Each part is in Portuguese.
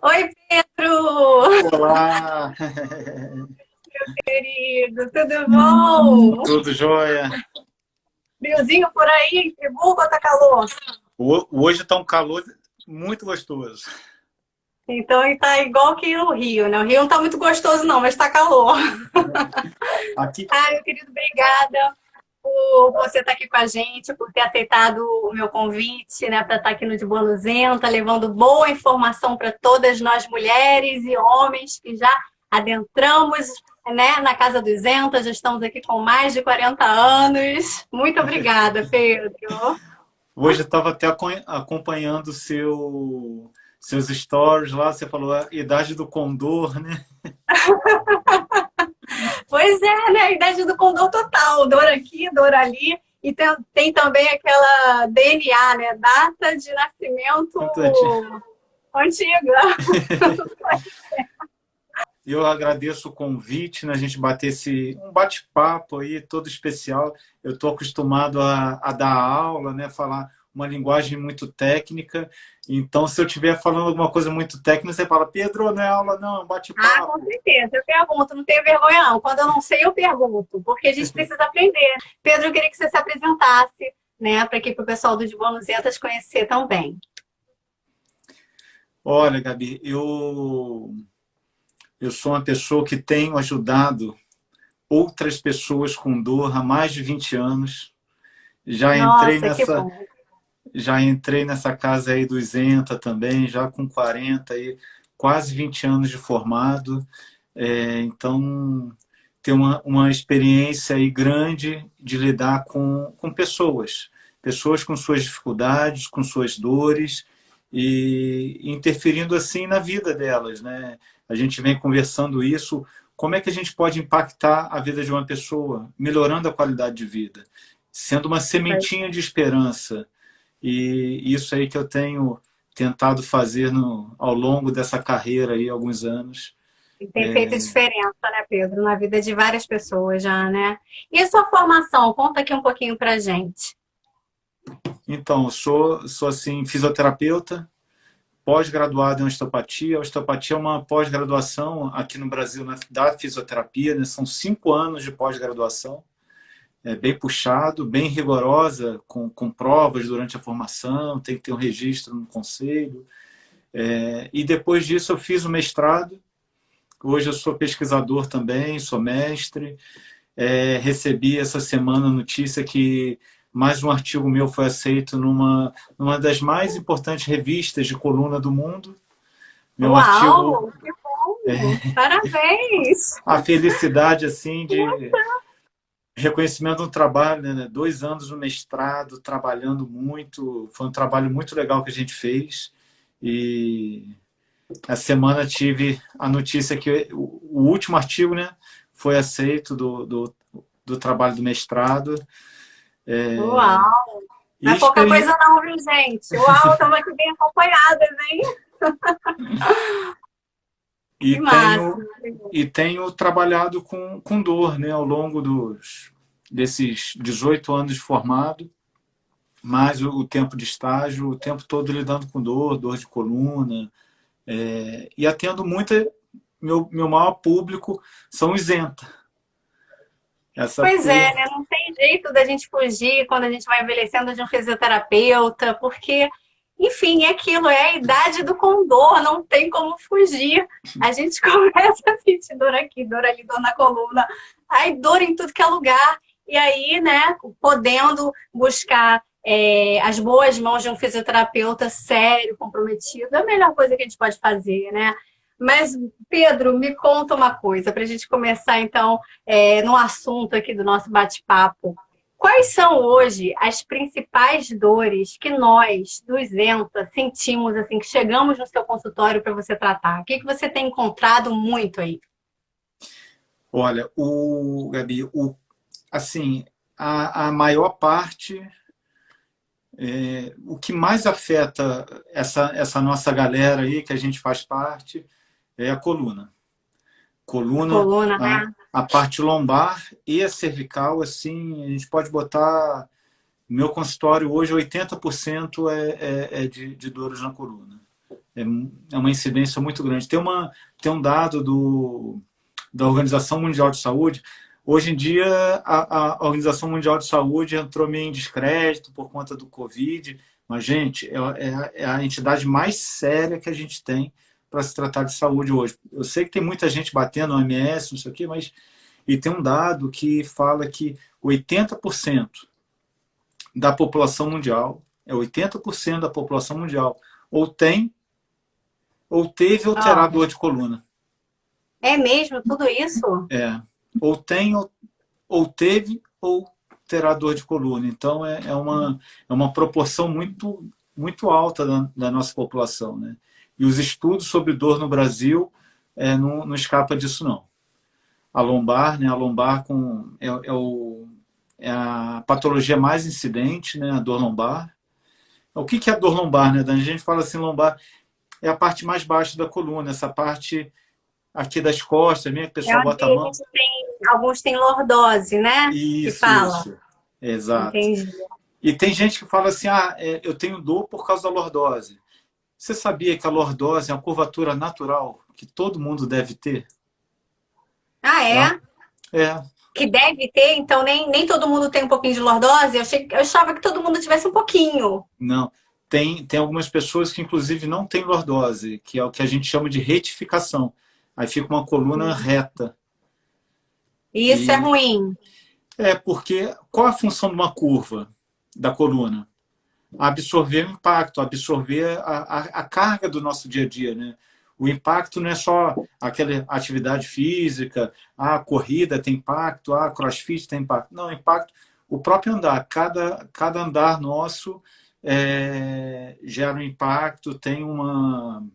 Oi, Pedro! Olá, Querido, tudo bom? tudo jóia? Friozinho por aí? Friburgo ou tá calor? Hoje está um calor muito gostoso. Então, tá igual que no Rio, né? O Rio não tá muito gostoso não, mas tá calor. Aqui, Meu querido, obrigada por você estar aqui com a gente, por ter aceitado o meu convite, né, para estar aqui no De Boa Luzenta, levando boa informação para todas nós mulheres e homens que já adentramos, né, na Casa dos Zenta, já estamos aqui com mais de 40 anos. Muito obrigada, Pedro. hoje eu estava até acompanhando seus stories lá. Você falou a idade do condor, né? Pois é, né, a idade do condor total, dor aqui, dor ali. E tem também aquela DNA, né? Data de nascimento Muito antigo. antiga. Eu agradeço o convite, né? A gente bater um bate-papo aí todo especial. Eu estou acostumado a dar aula, né? Falar uma linguagem muito técnica. Então, se eu estiver falando alguma coisa muito técnica, você fala, Pedro, não é aula, não, é um Com bate-papo. certeza. Eu pergunto, não tenho vergonha, não. Quando eu não sei, eu pergunto, porque a gente precisa aprender. Pedro, eu queria que você se apresentasse, né, para que o pessoal do De Bonusetas conhecer também. Olha, Gabi, eu sou uma pessoa que tenho ajudado outras pessoas com dor há mais de 20 anos. Já entrei Nossa, que nessa, bom. já entrei nessa casa aí do Isenta também, já com 40 aí, quase 20 anos de formado. Então, tem uma experiência aí grande de lidar com pessoas com suas dificuldades, com suas dores e interferindo assim na vida delas, né? A gente vem conversando isso, como é que a gente pode impactar a vida de uma pessoa, melhorando a qualidade de vida, sendo uma sementinha de esperança. E isso aí que eu tenho tentado fazer ao longo dessa carreira aí, alguns anos. E tem feito diferença, né, Pedro, na vida de várias pessoas já, né? E a sua formação? Conta aqui um pouquinho pra gente. Então, eu sou assim, fisioterapeuta, pós-graduado em osteopatia. A osteopatia é uma pós-graduação aqui no Brasil da fisioterapia, né? São 5 anos de pós-graduação. É bem puxado, bem rigorosa, com provas durante a formação, tem que ter um registro no conselho. E depois disso eu fiz o mestrado. Hoje eu sou pesquisador também, sou mestre. Recebi essa semana a notícia que mais um artigo meu foi aceito numa das mais importantes revistas de coluna do mundo. Meu artigo, Uau, que bom! Parabéns! a felicidade assim de reconhecimento do trabalho, né? 2 anos no mestrado, trabalhando muito, foi um trabalho muito legal que a gente fez. E a semana tive a notícia que o último artigo, né, foi aceito do trabalho do mestrado. Uau! Não E, é pouca experi coisa não, viu, gente? Uau, estamos aqui bem acompanhadas, hein? e Que massa! tenho trabalhado com dor, né, ao longo desses 18 anos de formado, mais o tempo de estágio, o tempo todo lidando com dor de coluna, e atendo muita. Meu maior público são os isenta. Essa Pois é, turma. né? Não tem jeito da gente fugir quando a gente vai envelhecendo de um fisioterapeuta, porque, enfim, é aquilo, é a idade do condor, não tem como fugir. A gente começa a sentir dor aqui, dor ali, dor na coluna, aí dor em tudo que é lugar. E aí, né, podendo buscar as boas mãos de um fisioterapeuta sério, comprometido, é a melhor coisa que a gente pode fazer, né? Mas, Pedro, me conta uma coisa, para a gente começar, então, no assunto aqui do nosso bate-papo. Quais são hoje as principais dores que nós, dos ENTA, sentimos assim que chegamos no seu consultório para você tratar? O que você tem encontrado muito aí? Olha, Gabi, assim, a maior parte, o que mais afeta essa nossa galera aí, que a gente faz parte, é a coluna. A Coluna, coluna, a, né? a parte lombar e a cervical, assim, a gente pode botar. Meu consultório hoje, 80% é de dores na coluna. é uma incidência muito grande. Tem um dado da Organização Mundial de Saúde. Hoje em dia, a Organização Mundial de Saúde entrou meio em descrédito por conta do Covid, mas, gente, é a entidade mais séria que a gente tem para se tratar de saúde hoje. Eu sei que tem muita gente batendo no OMS, não sei o quê, mas e tem um dado que fala que 80% da população mundial, 80% da população mundial, ou tem, ou teve, ou terá dor de coluna. É mesmo? Tudo isso? Ou tem, ou teve, ou terá dor de coluna. Então, é uma proporção muito, muito alta da nossa população, né? E os estudos sobre dor no Brasil não escapa disso, não. A lombar, né? A lombar é a patologia mais incidente, né? A dor lombar. O que é a dor lombar, né, Dani? A gente fala assim, lombar é a parte mais baixa da coluna, essa parte aqui das costas, mesmo, que o pessoal bota a mão. Alguns têm lordose, né? Isso, que fala. isso. Exato. Entendi. E tem gente que fala assim, eu tenho dor por causa da lordose. Você sabia que a lordose é uma curvatura natural que todo mundo deve ter? Ah, é? É. Que deve ter, então nem todo mundo tem um pouquinho de lordose? Eu achava que todo mundo tivesse um pouquinho. Não. Tem algumas pessoas que, inclusive, não têm lordose, que é o que a gente chama de retificação. Aí fica uma coluna reta. Isso é ruim. Porque qual a função de uma curva da coluna? Absorver o impacto, absorver a carga do nosso dia a dia, né? O impacto não é só aquela atividade física, a corrida tem impacto, a crossfit tem impacto. Não, impacto, o próprio andar. Cada andar nosso gera um impacto, tem uma...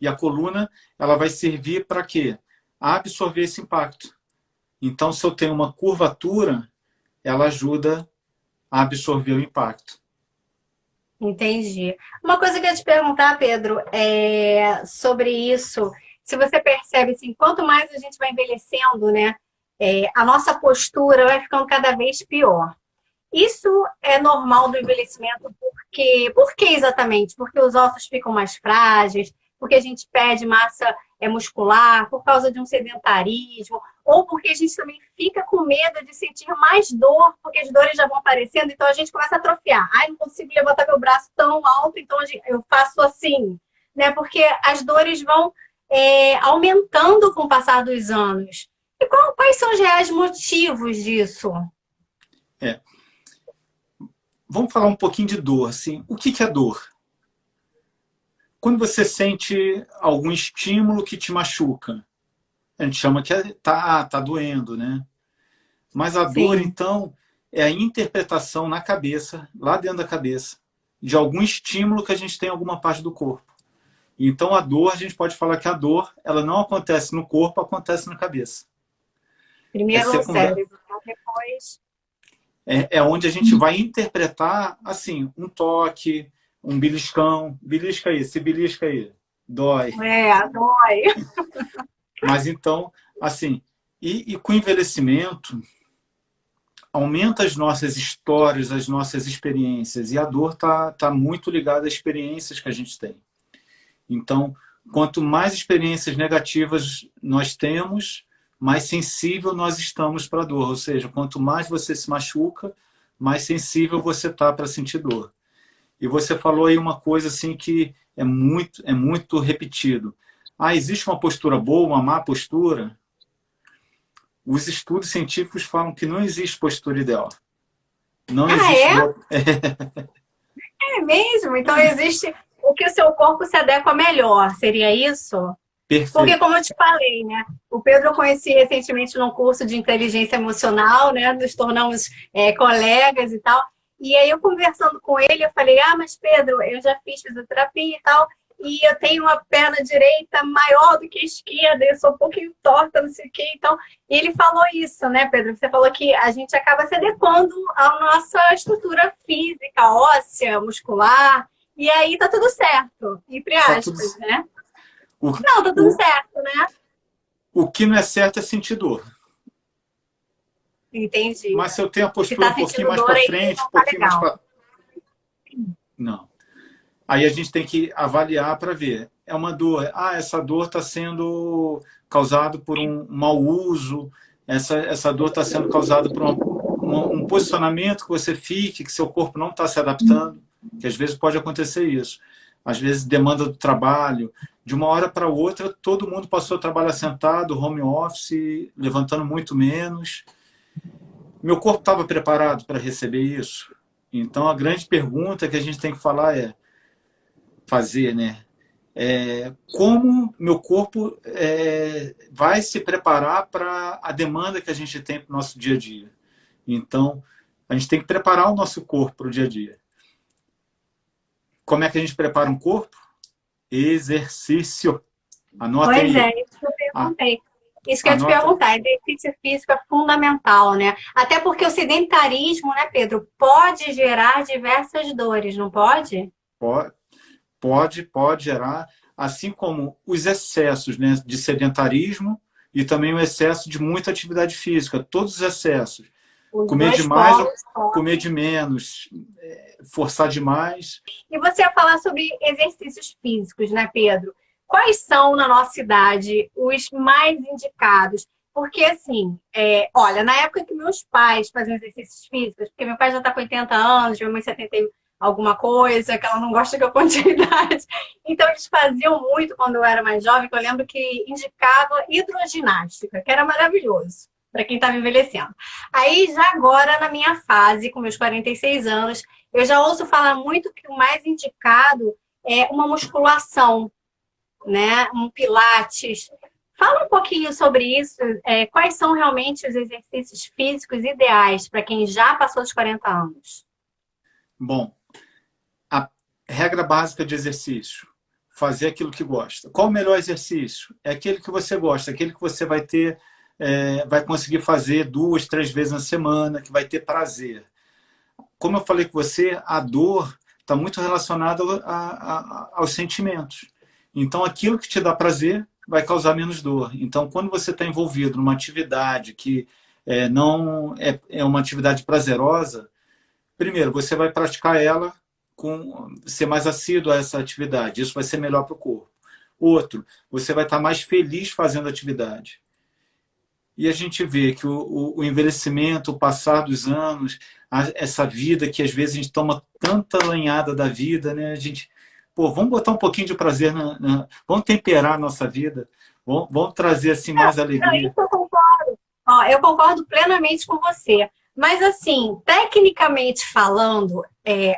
E a coluna, ela vai servir para quê? Absorver esse impacto. Então, se eu tenho uma curvatura, ela ajuda a absorver o impacto. Entendi. Uma coisa que eu ia te perguntar, Pedro, é sobre isso. Se você percebe, assim, quanto mais a gente vai envelhecendo, né, a nossa postura vai ficando cada vez pior. Isso é normal do envelhecimento, por que exatamente? Porque os ossos ficam mais frágeis, porque a gente perde massa muscular, por causa de um sedentarismo, ou porque a gente também fica com medo de sentir mais dor, porque as dores já vão aparecendo, então a gente começa a atrofiar. Ai, não consigo levantar meu braço tão alto, então eu faço assim, né? Porque as dores vão aumentando com o passar dos anos. E quais são os reais motivos disso? Vamos falar um pouquinho de dor. Assim. O que é dor? Quando você sente algum estímulo que te machuca, a gente chama que tá doendo, né? Mas a dor, então, é a interpretação na cabeça, lá dentro da cabeça, de algum estímulo que a gente tem em alguma parte do corpo. Então, a dor, a gente pode falar que a dor, ela não acontece no corpo, acontece na cabeça. Primeiro no cérebro, depois... É onde a gente vai interpretar, assim, um toque, um beliscão. Belisca aí, se belisca aí. Dói. Dói. Mas então, assim, e com o envelhecimento, aumenta as nossas histórias, as nossas experiências. E a dor tá muito ligada às experiências que a gente tem. Então, quanto mais experiências negativas nós temos, mais sensível nós estamos para a dor. Ou seja, quanto mais você se machuca, mais sensível você está para sentir dor. E você falou aí uma coisa assim que é muito repetido. Existe uma postura boa, uma má postura? Os estudos científicos falam que não existe postura ideal. Não existe. É mesmo? Então existe o que o seu corpo se adequa melhor, seria isso? Perfeito. Porque, como eu te falei, né? O Pedro eu conheci recentemente num curso de inteligência emocional, né? Nos tornamos colegas e tal. E aí eu conversando com ele, eu falei, mas Pedro, eu já fiz fisioterapia e tal, e eu tenho uma perna direita maior do que a esquerda, eu sou um pouquinho torta, não sei o quê. Então, e ele falou isso, né, Pedro? Você falou que a gente acaba se adequando à nossa estrutura física, óssea, muscular, e aí tá tudo certo, entre aspas, né? Não, tá tudo certo, né? O que não é certo é sentir dor. Entendi. Mas se eu tenho a postura um pouquinho mais para frente, um pouquinho mais para... Não. Aí a gente tem que avaliar para ver. É uma dor. Ah, essa dor está sendo causada por um mau uso, essa dor está sendo causada por um posicionamento que você fique, que seu corpo não está se adaptando, que às vezes pode acontecer isso. Às vezes demanda do trabalho. De uma hora para outra, todo mundo passou a trabalhar sentado, home office, levantando muito menos. Meu corpo estava preparado para receber isso? Então, a grande pergunta que a gente tem que fazer, né? Como meu corpo vai se preparar para a demanda que a gente tem para o nosso dia a dia. Então, a gente tem que preparar o nosso corpo para o dia a dia. Como é que a gente prepara um corpo? Exercício. Anote Pois aí. é, isso que eu perguntei. Isso que eu ia te Anota. perguntar, exercício físico é fundamental, né? Até porque o sedentarismo, né, Pedro, pode gerar diversas dores, não pode? Pode gerar, assim como os excessos, né, de sedentarismo e também o excesso de muita atividade física, todos os excessos. Os Comer dois demais ou polos podem. comer de menos, forçar demais. E você ia falar sobre exercícios físicos, né, Pedro? Quais são, na nossa cidade, os mais indicados? Porque, assim, olha, na época que meus pais faziam exercícios físicos, porque meu pai já está com 80 anos, minha mãe 70 e alguma coisa, que ela não gosta que eu conte a idade. Então, eles faziam muito quando eu era mais jovem, que eu lembro que indicava hidroginástica, que era maravilhoso para quem estava envelhecendo. Aí, já agora, na minha fase, com meus 46 anos, eu já ouço falar muito que o mais indicado é uma musculação, né? Um pilates. Fala um pouquinho sobre isso. Quais são realmente os exercícios físicos ideais para quem já passou dos 40 anos? Bom, a regra básica de exercício, fazer aquilo que gosta. Qual o melhor exercício? É aquele que você gosta, aquele que você vai conseguir fazer 2, 3 vezes na semana, que vai ter prazer. Como eu falei com você, a dor está muito relacionada aos sentimentos. Então, aquilo que te dá prazer vai causar menos dor. Então, quando você está envolvido numa atividade que não é uma atividade prazerosa, primeiro, você vai praticar ela ser mais assíduo a essa atividade. Isso vai ser melhor para o corpo. Outro, você vai estar mais feliz fazendo a atividade. E a gente vê que o envelhecimento, o passar dos anos, essa vida que às vezes a gente toma tanta lanhada da vida, né? A gente, vamos botar um pouquinho de prazer, vamos temperar a nossa vida, vamos trazer assim mais Não, alegria. isso eu concordo. Ó, eu concordo plenamente com você. Mas, assim, tecnicamente falando,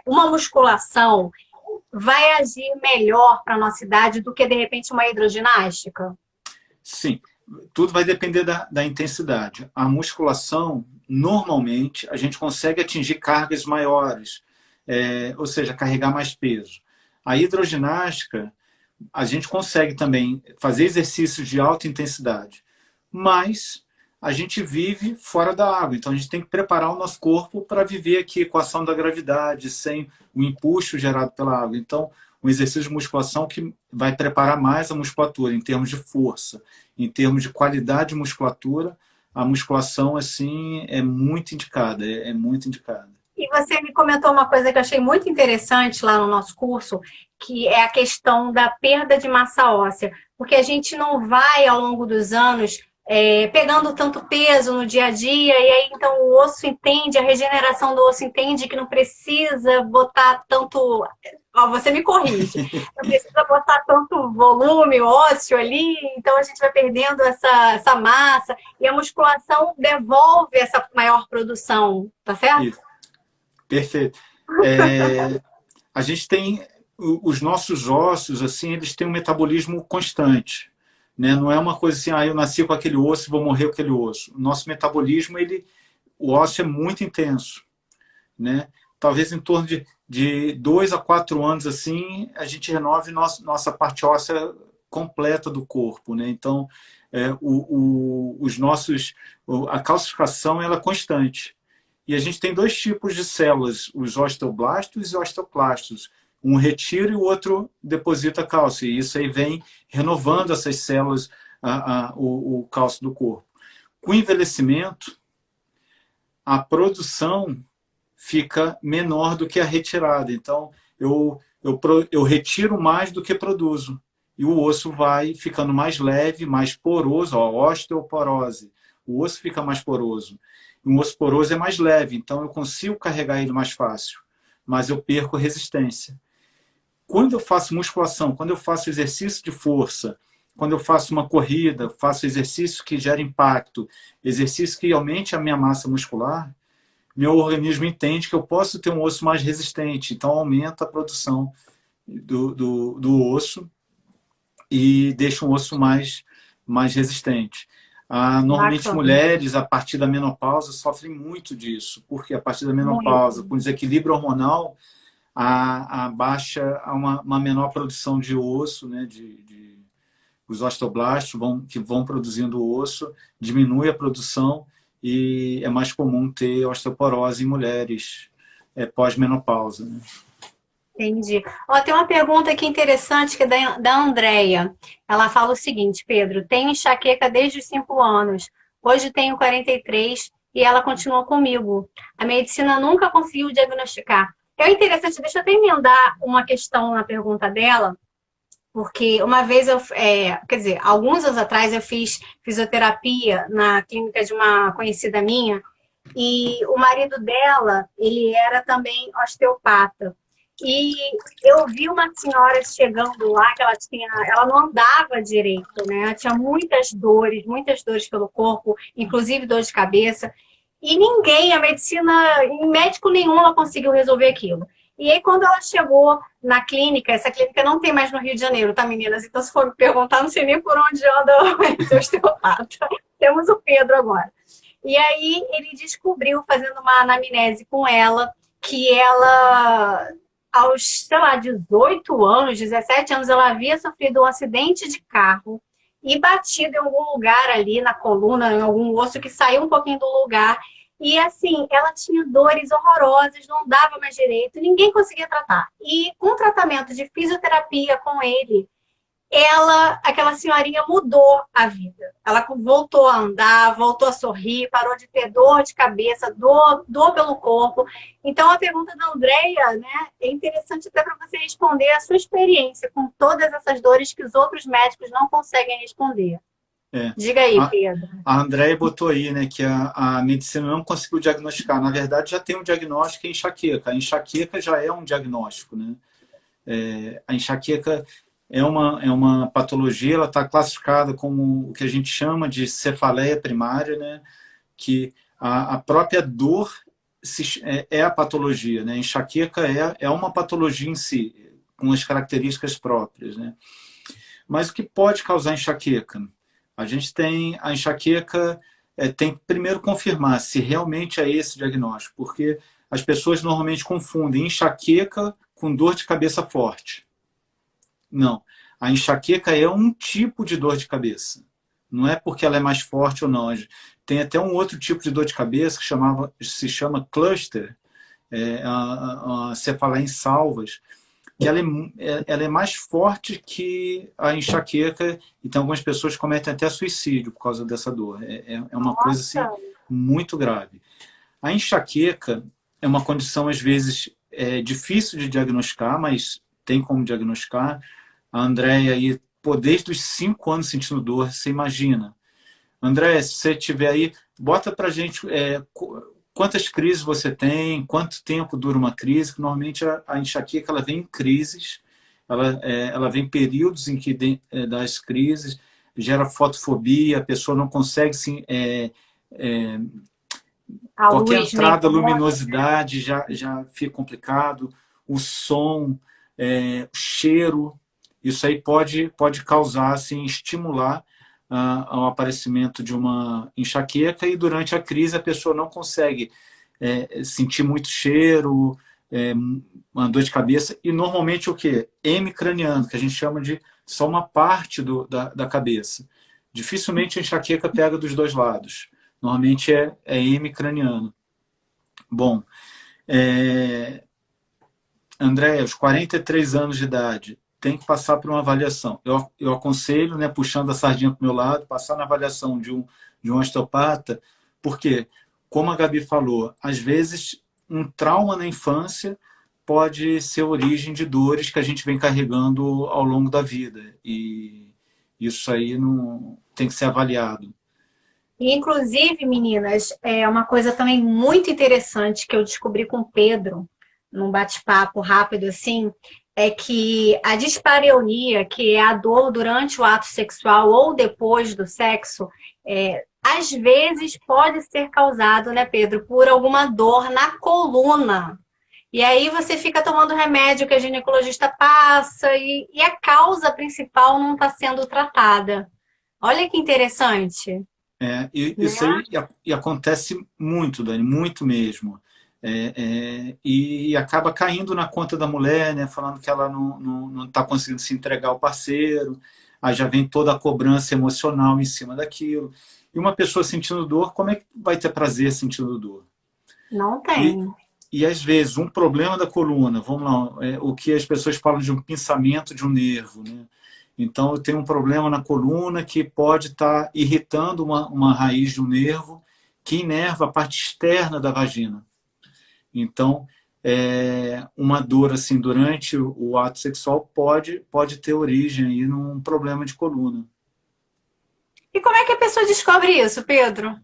uma musculação vai agir melhor para a nossa idade do que, de repente, uma hidroginástica? Sim, tudo vai depender da intensidade. A musculação, normalmente, a gente consegue atingir cargas maiores, ou seja, carregar mais peso. A hidroginástica, a gente consegue também fazer exercícios de alta intensidade, mas a gente vive fora da água, então a gente tem que preparar o nosso corpo para viver aqui com a ação da gravidade, sem o empuxo gerado pela água. Então, um exercício de musculação que vai preparar mais a musculatura em termos de força, em termos de qualidade de musculatura, a musculação assim é muito indicada, é muito indicada. E você me comentou uma coisa que eu achei muito interessante lá no nosso curso, que é a questão da perda de massa óssea, porque a gente não vai, ao longo dos anos, pegando tanto peso no dia a dia, e aí então o osso entende, a regeneração do osso entende que não precisa botar tanto. Ó, você me corrige, não precisa botar tanto volume ósseo ali, então a gente vai perdendo essa massa, e a musculação devolve essa maior produção, tá certo? Isso, perfeito. A gente tem os nossos ossos, assim, eles têm um metabolismo constante, né? Não é uma coisa assim, eu nasci com aquele osso e vou morrer com aquele osso. O nosso metabolismo, o osso é muito intenso, né? Talvez em torno de 2 a 4 anos, assim, a gente renove nossa parte óssea completa do corpo, né? Então, a calcificação ela é constante. E a gente tem 2 tipos de células, os osteoblastos e osteoclastos. Um retira e o outro deposita cálcio. E isso aí vem renovando essas células, o cálcio do corpo. Com o envelhecimento, a produção fica menor do que a retirada. Então, eu retiro mais do que produzo. E o osso vai ficando mais leve, mais poroso, ó, osteoporose. O osso fica mais poroso. Um osso poroso é mais leve, então eu consigo carregar ele mais fácil, mas eu perco resistência. Quando eu faço musculação, quando eu faço exercício de força, quando eu faço uma corrida, faço exercício que gera impacto, exercício que aumente a minha massa muscular, meu organismo entende que eu posso ter um osso mais resistente, então aumenta a produção do osso e deixa um osso mais resistente. Normalmente Bacana. mulheres, a partir da menopausa, sofrem muito disso, porque a partir da menopausa, Muito. com desequilíbrio hormonal, a baixa, há uma menor produção de osso, né, os osteoblastos que vão produzindo o osso, diminui a produção e é mais comum ter osteoporose em mulheres pós-menopausa. Né? Entendi. Ó, tem uma pergunta aqui interessante que é da Andrea. Ela fala o seguinte, Pedro, tenho enxaqueca desde os 5 anos. Hoje tenho 43 e ela continua comigo. A medicina nunca conseguiu diagnosticar. É interessante, deixa eu até emendar uma questão na pergunta dela, porque uma vez quer dizer, alguns anos atrás eu fiz fisioterapia na clínica de uma conhecida minha e o marido dela, ele era também osteopata. E eu vi uma senhora chegando lá, que ela não andava direito, né? Ela tinha muitas dores pelo corpo, inclusive dor de cabeça. E ninguém, a medicina, em médico nenhum, ela conseguiu resolver aquilo. E aí, quando ela chegou na clínica, essa clínica não tem mais no Rio de Janeiro, tá, meninas? Então, se for me perguntar, não sei nem por onde anda o osteopata. Temos o Pedro agora. E aí, ele descobriu, fazendo uma anamnese com ela, que ela, aos, sei lá, 18 anos, 17 anos, ela havia sofrido um acidente de carro e batido em algum lugar ali na coluna, em algum osso que saiu um pouquinho do lugar. E assim, ela tinha dores horrorosas, não dava mais direito, ninguém conseguia tratar. E com o tratamento de fisioterapia com ele, aquela senhorinha mudou a vida. Ela voltou a andar, voltou a sorrir, parou de ter dor de cabeça, dor pelo corpo. Então, a pergunta da Andrea, né, é interessante até para você responder a sua experiência com todas essas dores que os outros médicos não conseguem responder. Diga aí, Pedro. A Andrea botou aí, né, que a medicina não conseguiu diagnosticar. Na verdade, já tem um diagnóstico que é enxaqueca. A enxaqueca já é um diagnóstico, né? A enxaqueca é uma patologia, ela está classificada como o que a gente chama de cefaleia primária, né? Que a própria dor é a patologia, né? A enxaqueca é uma patologia em si, com as características próprias, né? Mas o que pode causar enxaqueca? A gente tem a enxaqueca, tem que primeiro confirmar se realmente é esse diagnóstico, porque as pessoas normalmente confundem enxaqueca com dor de cabeça forte. Não, a enxaqueca é um tipo de dor de cabeça. Não é porque ela é mais forte ou não. Tem até um outro tipo de dor de cabeça que se chama cluster, a cefaleia em salvas, que ela é mais forte que a enxaqueca, então algumas pessoas cometem até suicídio por causa dessa dor. É uma coisa assim, muito grave. A enxaqueca é uma condição, às vezes, difícil de diagnosticar, mas tem como diagnosticar. A Andrea aí, desde os 5 anos sentindo dor, você imagina. André, se você estiver aí, bota pra gente quantas crises você tem, quanto tempo dura uma crise, que normalmente a enxaqueca ela vem em crises, ela vem em períodos em que das crises, gera fotofobia, a pessoa não consegue qualquer luz, né? entrada, luminosidade já fica complicado, o som, o cheiro, isso aí pode causar, assim, estimular ao aparecimento de uma enxaqueca e durante a crise a pessoa não consegue sentir muito cheiro, uma dor de cabeça e normalmente o que? Hemicraniano, que a gente chama de só uma parte da cabeça. Dificilmente a enxaqueca pega dos dois lados. Normalmente é hemicraniano. Bom, André, aos 43 anos de idade, tem que passar por uma avaliação. Eu aconselho, né, puxando a sardinha para o meu lado, passar na avaliação de um osteopata, porque, como a Gabi falou, às vezes um trauma na infância pode ser origem de dores que a gente vem carregando ao longo da vida. E isso aí não tem que ser avaliado. E, inclusive, meninas, é uma coisa também muito interessante que eu descobri com o Pedro, num bate-papo rápido assim, é que a dispareunia, que é a dor durante o ato sexual ou depois do sexo, às vezes pode ser causado, né, Pedro, por alguma dor na coluna. E aí você fica tomando remédio que a ginecologista passa e a causa principal não está sendo tratada. Olha que interessante, Isso né? aí e acontece muito, Dani, muito mesmo. E acaba caindo na conta da mulher, né, falando que ela não está conseguindo se entregar ao parceiro, aí já vem toda a cobrança emocional em cima daquilo. E uma pessoa sentindo dor, como é que vai ter prazer sentindo dor? Não E, tem. e às vezes, um problema da coluna, vamos lá, o que as pessoas falam de um pinçamento de um nervo, né? Então, eu tenho um problema na coluna que pode estar irritando uma raiz de um nervo que inerva a parte externa da vagina. Então, uma dor assim durante o ato sexual pode ter origem aí num problema de coluna. E como é que a pessoa descobre isso, Pedro? Tem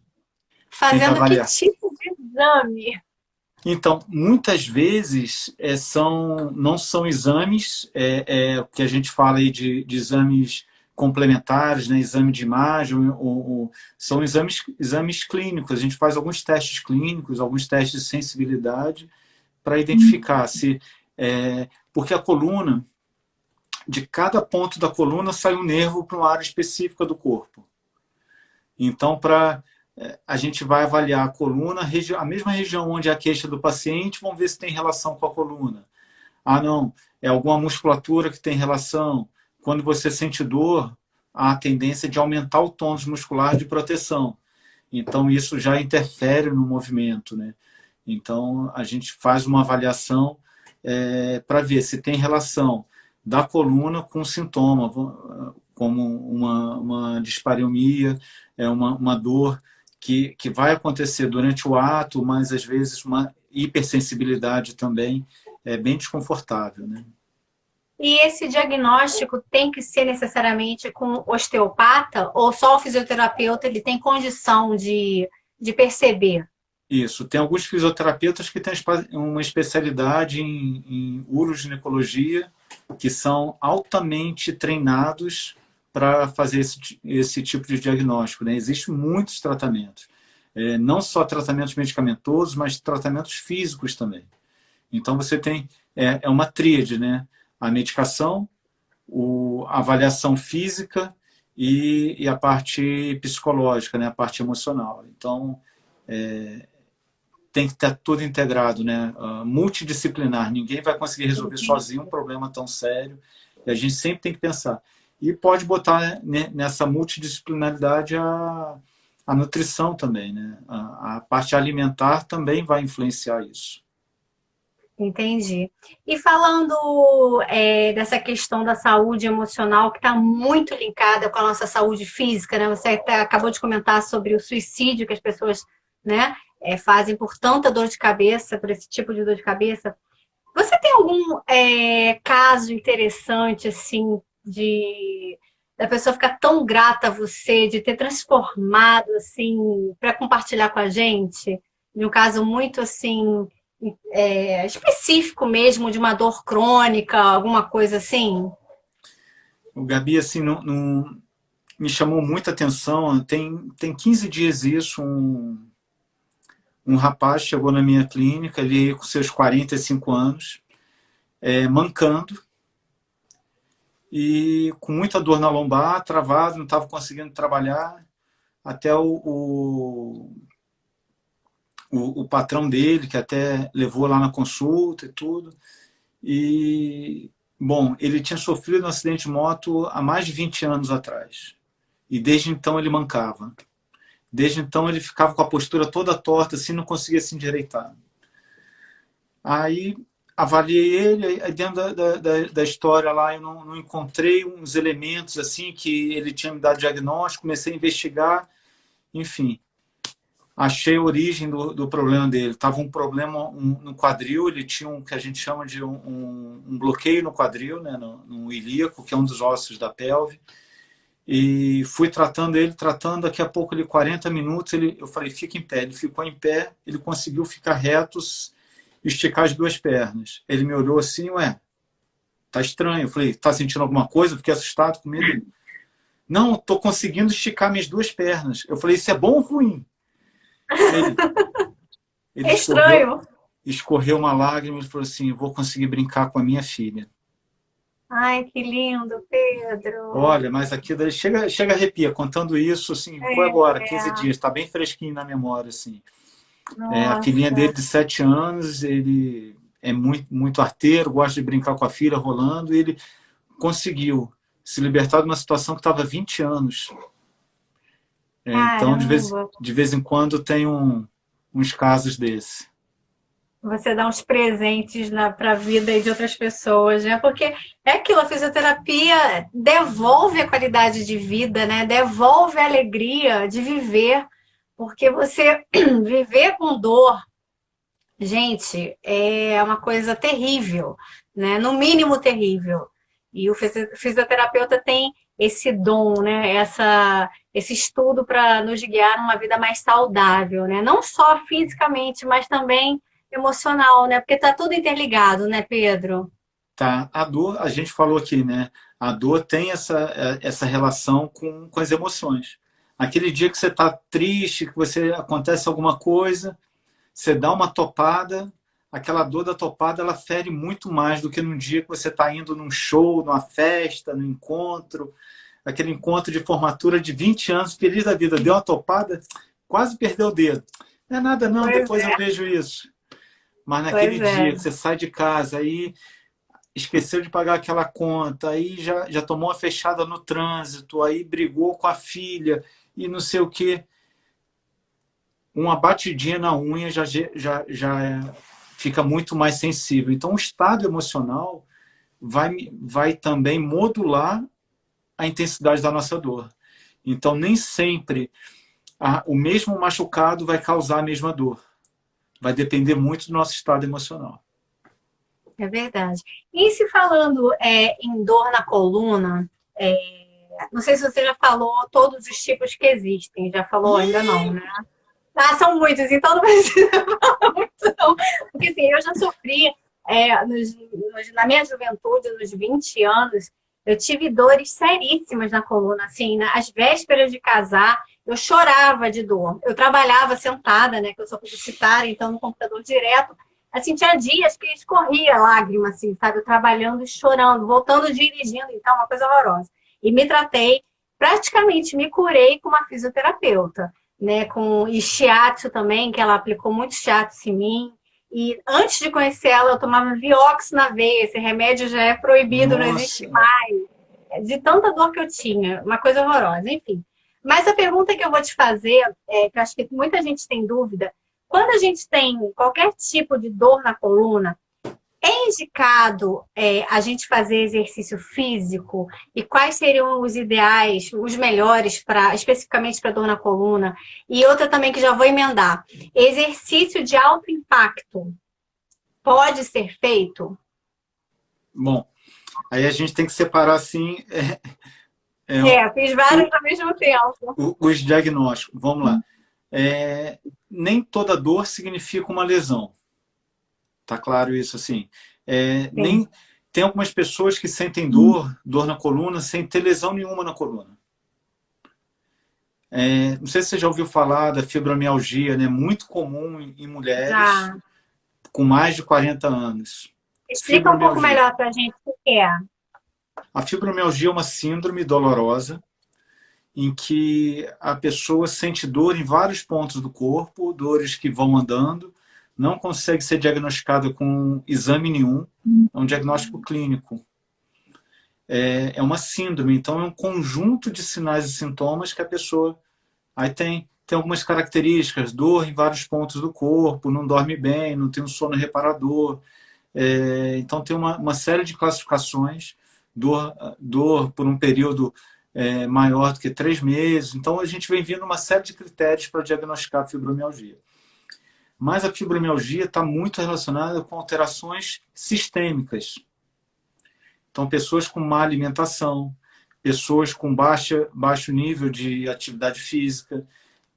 que Fazendo que avaliar. tipo de exame? Então, muitas vezes não são exames, o que a gente fala aí de exames complementares, né, exame de imagem, são exames clínicos. A gente faz alguns testes clínicos, alguns testes de sensibilidade para identificar se. Porque a coluna, de cada ponto da coluna sai um nervo para uma área específica do corpo. Então, a gente vai avaliar a coluna, a mesma região onde é a queixa do paciente, vamos ver se tem relação com a coluna. Ah, não, é alguma musculatura que tem relação. Quando você sente dor, há a tendência de aumentar o tônus muscular de proteção. Então, isso já interfere no movimento, né? Então, a gente faz uma avaliação para ver se tem relação da coluna com sintoma, como uma dispareunia, uma dor que vai acontecer durante o ato, mas às vezes uma hipersensibilidade também é bem desconfortável, né? E esse diagnóstico tem que ser necessariamente com osteopata ou só o fisioterapeuta ele tem condição de perceber? Isso. Tem alguns fisioterapeutas que têm uma especialidade em uroginecologia, que são altamente treinados para fazer esse tipo de diagnóstico, né? Existem muitos tratamentos. Não só tratamentos medicamentosos, mas tratamentos físicos também. Então, você tem uma tríade, né? A medicação, a avaliação física e a parte psicológica, né? A parte emocional. Então, tem que estar tudo integrado, né? Multidisciplinar. Ninguém vai conseguir resolver sozinho um problema tão sério. E a gente sempre tem que pensar. E pode botar, né, nessa multidisciplinaridade a nutrição também, né? A parte alimentar também vai influenciar isso. Entendi. E falando dessa questão da saúde emocional, que está muito linkada com a nossa saúde física, né? Você até acabou de comentar sobre o suicídio que as pessoas, né, fazem por tanta dor de cabeça, por esse tipo de dor de cabeça. Você tem algum caso interessante, assim, de da pessoa ficar tão grata a você, de ter transformado, assim, para compartilhar com a gente? De um caso muito, assim, específico mesmo, de uma dor crônica, alguma coisa assim? O Gabi, assim, me chamou muita atenção. Tem 15 dias isso, um rapaz chegou na minha clínica, ele com seus 45 anos, mancando, e com muita dor na lombar, travado, não estava conseguindo trabalhar, até o patrão dele, que até levou lá na consulta e tudo. E, bom, ele tinha sofrido um acidente de moto há mais de 20 anos atrás. E desde então ele mancava. Desde então ele ficava com a postura toda torta, assim, não conseguia se endireitar. Aí avaliei ele, aí dentro da história lá eu não encontrei uns elementos assim que ele tinha me dado diagnóstico, comecei a investigar, enfim. Achei a origem do problema dele. Tava um problema no quadril, ele tinha um que a gente chama de um bloqueio no quadril, né, no ilíaco, que é um dos ossos da pelve. E fui tratando ele, daqui a pouco, 40 minutos, eu falei, fica em pé. Ele ficou em pé, ele conseguiu ficar reto, esticar as duas pernas. Ele me olhou assim, ué, tá estranho. Eu falei, tá sentindo alguma coisa? Eu fiquei assustado com medo. Não, tô conseguindo esticar minhas duas pernas. Eu falei, isso é bom ou ruim? Ele, ele É estranho. escorreu uma lágrima e falou assim, vou conseguir brincar com a minha filha. Ai, que lindo, Pedro. Olha, mas aqui daí chega a arrepia. Contando isso, assim, foi agora, É, 15 dias. Está bem fresquinho na memória, assim. A filhinha dele nossa. de 7 anos, ele é muito arteiro, gosta de brincar com a filha rolando, e ele conseguiu se libertar de uma situação que estava há 20 anos. Então, Caramba. de vez em quando, tem uns casos desse. Você dá uns presentes para a vida de outras pessoas, né? Porque é aquilo, a fisioterapia devolve a qualidade de vida, né? Devolve a alegria de viver. Porque você viver com dor, gente, é uma coisa terrível, né? No mínimo terrível. E o fisioterapeuta tem esse dom, né? Esse estudo para nos guiar numa vida mais saudável, né? Não só fisicamente, mas também emocional, né? Porque tá tudo interligado, né, Pedro? Tá? A dor, a gente falou aqui, né? A dor tem essa relação com as emoções. Aquele dia que você está triste, que acontece alguma coisa, você dá uma topada, aquela dor da topada ela fere muito mais do que num dia que você está indo num show, numa festa, num encontro, aquele encontro de formatura de 20 anos, feliz da vida, deu uma topada, quase perdeu o dedo. Não é nada não, Pois depois eu é, vejo isso. Mas naquele pois dia é. que você sai de casa, aí esqueceu de pagar aquela conta, aí já tomou uma fechada no trânsito, aí brigou com a filha e não sei o quê. Uma batidinha na unha já fica muito mais sensível. Então, o estado emocional vai também modular a intensidade da nossa dor. Então, nem sempre o mesmo machucado vai causar a mesma dor. Vai depender muito do nosso estado emocional. É verdade. E se falando em dor na coluna, não sei se você já falou todos os tipos que existem. Já falou? Ainda não, né? Ah, são muitos, então não precisa falar muito, não. Porque assim, eu já sofri na minha juventude, nos 20 anos, eu tive dores seríssimas na coluna, assim, às vésperas de casar, eu chorava de dor. Eu trabalhava sentada, né, que eu sou publicitária, então no computador direto, assim, tinha dias que escorria lágrima, assim, sabe, eu trabalhando e chorando, voltando dirigindo, então, uma coisa horrorosa. E me tratei, praticamente me curei com uma fisioterapeuta, né, com e shiatsu também, que ela aplicou muito shiatsu em mim. E antes de conhecer ela, eu tomava Vioxx na veia. Esse remédio já é proibido, não existe Nossa! mais. De tanta dor que eu tinha, uma coisa horrorosa, enfim. Mas a pergunta que eu vou te fazer, que eu acho que muita gente tem dúvida, quando a gente tem qualquer tipo de dor na coluna, é indicado a gente fazer exercício físico? E quais seriam os ideais, os melhores, especificamente para dor na coluna? E outra também que já vou emendar. Exercício de alto impacto pode ser feito? Bom, aí a gente tem que separar, assim, Fiz vários ao mesmo tempo. os diagnósticos. Vamos lá. Nem toda dor significa uma lesão. Tá claro isso, assim. Sim. Nem tem algumas pessoas que sentem dor na coluna, sem ter lesão nenhuma na coluna. Não sei se você já ouviu falar da fibromialgia, né? Muito comum em mulheres Já. com mais de 40 anos. Explica um pouco Fibromialgia. melhor para a gente o que é. A fibromialgia é uma síndrome dolorosa em que a pessoa sente dor em vários pontos do corpo, dores que vão andando, não consegue ser diagnosticada com exame nenhum, é um diagnóstico clínico. É uma síndrome, então é um conjunto de sinais e sintomas que a pessoa... Aí tem algumas características, dor em vários pontos do corpo, não dorme bem, não tem um sono reparador. Então tem uma série de classificações, dor por um período maior do que 3 meses. Então, a gente vem vindo uma série de critérios para diagnosticar a fibromialgia. Mas a fibromialgia está muito relacionada com alterações sistêmicas. Então, pessoas com má alimentação, pessoas com baixo nível de atividade física,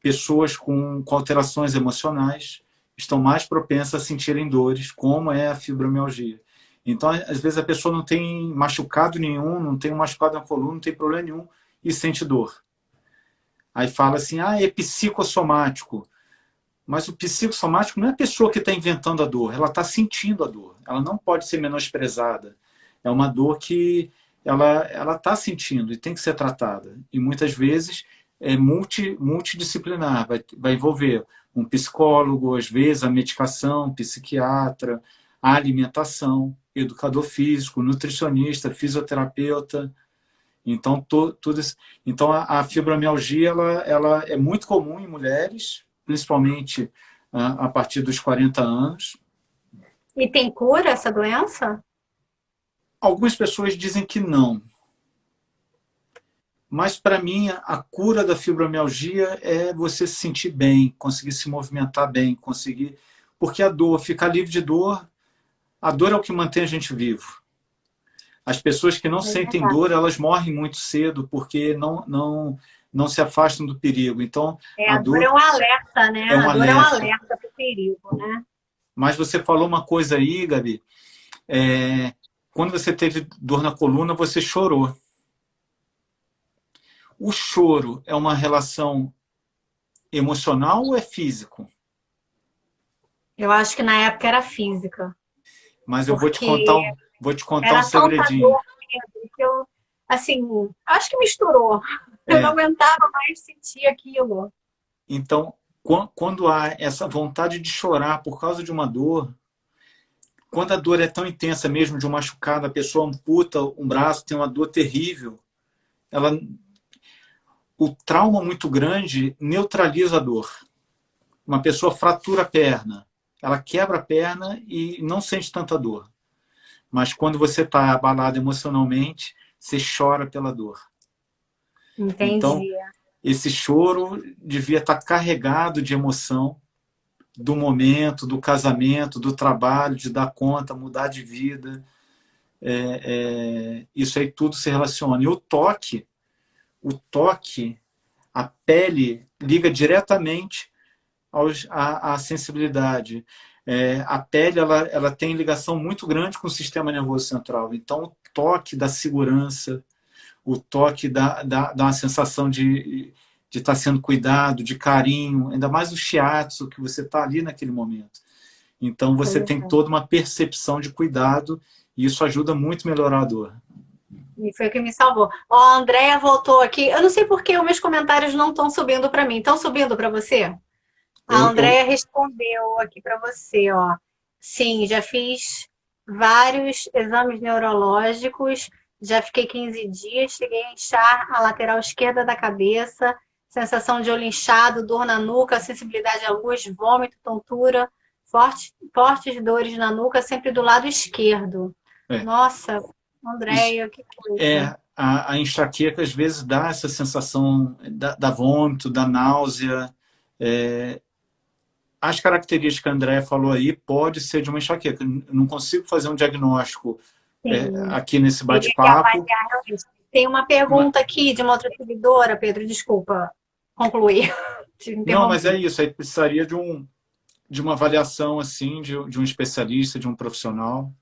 pessoas com alterações emocionais estão mais propensas a sentirem dores, como é a fibromialgia. Então, às vezes, a pessoa não tem machucado nenhum, não tem um machucado na coluna, não tem problema nenhum e sente dor. Aí fala assim, é psicossomático. Mas o psicossomático não é a pessoa que está inventando a dor, ela está sentindo a dor. Ela não pode ser menosprezada. É uma dor que ela está sentindo e tem que ser tratada. E muitas vezes é multidisciplinar, vai envolver um psicólogo, às vezes a medicação, psiquiatra, a alimentação, educador físico, nutricionista, fisioterapeuta. Então, tudo isso. Então a fibromialgia ela é muito comum em mulheres, principalmente a partir dos 40 anos. E tem cura essa doença? Algumas pessoas dizem que não. Mas, para mim, a cura da fibromialgia é você se sentir bem, conseguir se movimentar bem, conseguir... Porque a dor, ficar livre de dor, a dor é o que mantém a gente vivo. As pessoas que não sentem dor, elas morrem muito cedo porque não se afastam do perigo. Então, a dor é um alerta, né? A dor é um alerta para o perigo, né? Mas você falou uma coisa aí, Gabi. Quando você teve dor na coluna, você chorou. O choro é uma relação emocional ou é físico? Eu acho que na época era física. Mas eu vou te contar um segredinho. Dor que eu, assim, acho que misturou. Eu não aguentava mais sentir aquilo. Então, quando há essa vontade de chorar por causa de uma dor, quando a dor é tão intensa mesmo de um machucado, a pessoa amputa um braço, tem uma dor terrível, o trauma muito grande neutraliza a dor. Uma pessoa fratura a perna, ela quebra a perna e não sente tanta dor. Mas quando você está abalado emocionalmente, você chora pela dor. Entendi. Então, esse choro devia estar carregado de emoção do momento, do casamento, do trabalho, de dar conta, mudar de vida. Isso aí tudo se relaciona. E o toque, a pele liga diretamente à sensibilidade. A pele ela tem ligação muito grande com o sistema nervoso central. Então, o toque da segurança, o toque dá uma sensação de estar sendo cuidado, de carinho, ainda mais o shiatsu, que você está ali naquele momento. Então, você tem toda uma percepção de cuidado e isso ajuda muito a melhorar a dor. E foi o que me salvou. Ó, a Andréia voltou aqui. Eu não sei por que os meus comentários não estão subindo para mim. Estão subindo para você? A Andréia respondeu aqui para você, ó. Sim, já fiz vários exames neurológicos, já fiquei 15 dias, cheguei a inchar a lateral esquerda da cabeça, sensação de olho inchado, dor na nuca, sensibilidade à luz, vômito, tontura, fortes dores na nuca, sempre do lado esquerdo. Nossa, Andréia, que coisa. A enxaqueca às vezes dá essa sensação da vômito, da náusea. As características que a Andréia falou aí pode ser de uma enxaqueca. Eu não consigo fazer um diagnóstico aqui nesse bate-papo. Tem uma pergunta aqui de uma outra seguidora, Pedro, desculpa concluir. Não, mas é isso, aí precisaria de uma avaliação assim, de um especialista, de um profissional.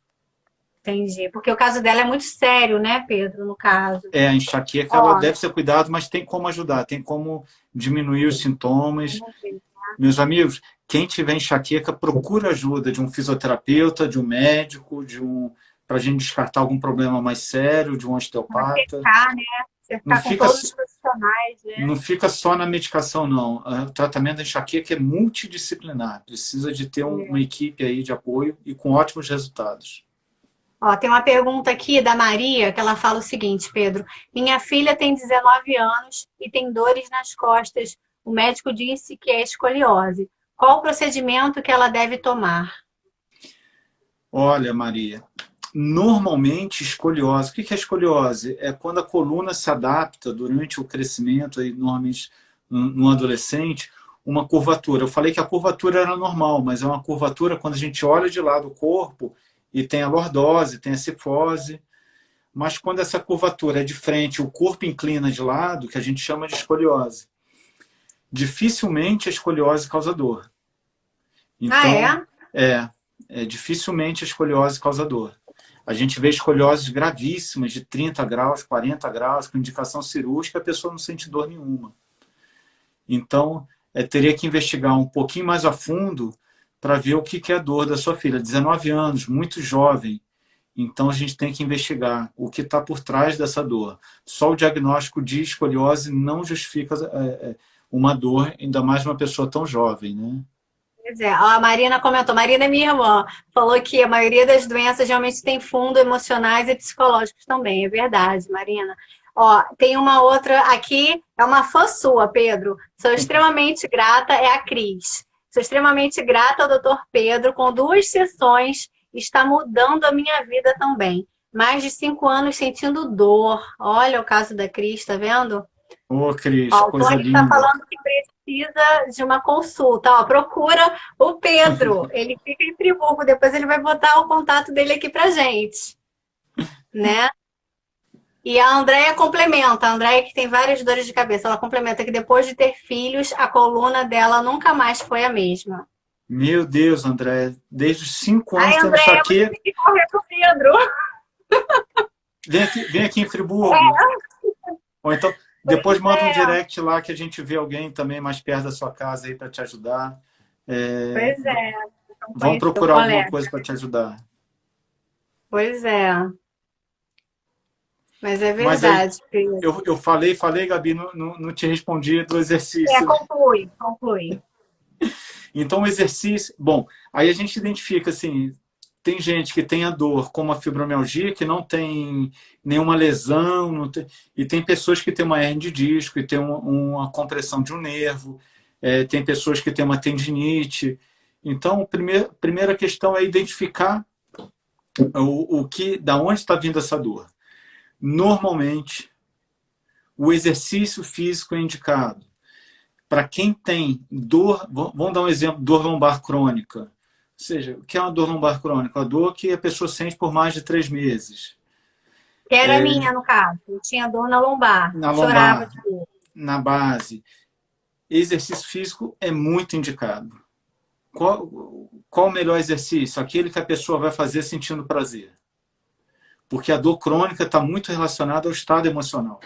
Entendi, porque o caso dela é muito sério, né, Pedro, no caso. A enxaqueca, ela deve ser cuidado, mas tem como ajudar, tem como diminuir os sintomas. Meus amigos, quem tiver enxaqueca, procura ajuda de um fisioterapeuta, de um médico, para a gente descartar algum problema mais sério, de um osteopata. Cercar, né? Cercar com todos os profissionais, né? Não fica só na medicação, não. O tratamento da enxaqueca é multidisciplinar. Precisa de ter uma equipe aí de apoio e com ótimos resultados. Ó, tem uma pergunta aqui da Maria, que ela fala o seguinte, Pedro. Minha filha tem 19 anos e tem dores nas costas. O médico disse que é escoliose. Qual o procedimento que ela deve tomar? Olha, Maria, Normalmente, escoliose. O que é escoliose? É quando a coluna se adapta durante o crescimento, aí, normalmente no adolescente, uma curvatura. Eu falei que a curvatura era normal, mas é uma curvatura quando a gente olha de lado o corpo e tem a lordose, tem a cifose. Mas quando essa curvatura é de frente, o corpo inclina de lado, que a gente chama de escoliose. Dificilmente a escoliose causa dor. Ah, Então, é? dificilmente a escoliose causa dor. A gente vê escolioses gravíssimas, de 30 graus, 40 graus, com indicação cirúrgica, a pessoa não sente dor nenhuma. Então, teria que investigar um pouquinho mais a fundo para ver o que é a dor da sua filha. 19 anos, muito jovem. Então, a gente tem que investigar o que está por trás dessa dor. Só o diagnóstico de escoliose não justifica uma dor, ainda mais uma pessoa tão jovem, né? Pois é, ó, a Marina comentou, Marina é minha irmã, falou que a maioria das doenças realmente tem fundo emocionais e psicológicos também, é verdade, Marina. Ó, tem uma outra aqui, é uma fã sua, Pedro. Sou extremamente grata, é a Cris. Sou extremamente grata ao doutor Pedro, com 2 sessões, está mudando a minha vida também. Mais de 5 anos sentindo dor. Olha o caso da Cris, tá vendo? Ô, Cris, Ó, o coisa Tony está linda. falando que precisa de uma consulta. Ó, procura o Pedro. Ele fica em Friburgo. Depois ele vai botar o contato dele aqui pra gente, né? E a Andréia complementa. A Andréia que tem várias dores de cabeça. Ela complementa que depois de ter filhos, a coluna dela nunca mais foi a mesma. Meu Deus, André, desde os 5 anos Ai, tendo Andréia, você enxaqueca. tem que correr pro Pedro. Vem aqui em Friburgo. Ou então, depois Pois manda um é, direct lá que a gente vê alguém também mais perto da sua casa aí para te ajudar. É, pois é. Não vão conheci o procurar alguma colega. coisa para te ajudar. Pois é. Mas é Mas aí, verdade, Pedro. eu falei, Gabi, não te respondi do exercício. Conclui, conclui. Então, o exercício... Bom, aí a gente identifica, assim, tem gente que tem a dor como a fibromialgia, que não tem nenhuma lesão, não tem, e tem pessoas que têm uma hernia de disco, e tem uma compressão de um nervo, tem pessoas que têm uma tendinite. Então, a primeira questão é identificar da onde está vindo essa dor. Normalmente, o exercício físico é indicado. Para quem tem dor, vamos dar um exemplo, dor lombar crônica. Ou seja, o que é uma dor lombar crônica? A dor que a pessoa sente por mais de 3 meses. Que era a minha, no caso. Eu tinha dor na lombar. Na Chorava lombar, de dor. na base. Exercício físico é muito indicado. Qual o melhor exercício? Aquele que a pessoa vai fazer sentindo prazer. Porque a dor crônica está muito relacionada ao estado emocional.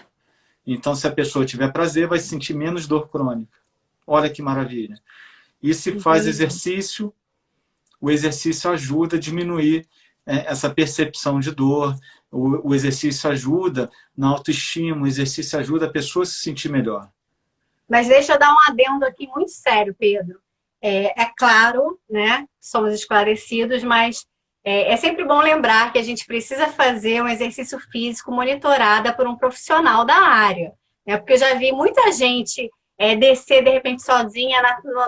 Então, se a pessoa tiver prazer, vai sentir menos dor crônica. Olha que maravilha. E se faz exercício, o exercício ajuda a diminuir essa percepção de dor. O exercício ajuda na autoestima, o exercício ajuda a pessoa a se sentir melhor. Mas deixa eu dar um adendo aqui muito sério, Pedro. É claro, né? Somos esclarecidos, mas é sempre bom lembrar que a gente precisa fazer um exercício físico monitorado por um profissional da área. Né? Porque eu já vi muita gente descer, de repente, sozinha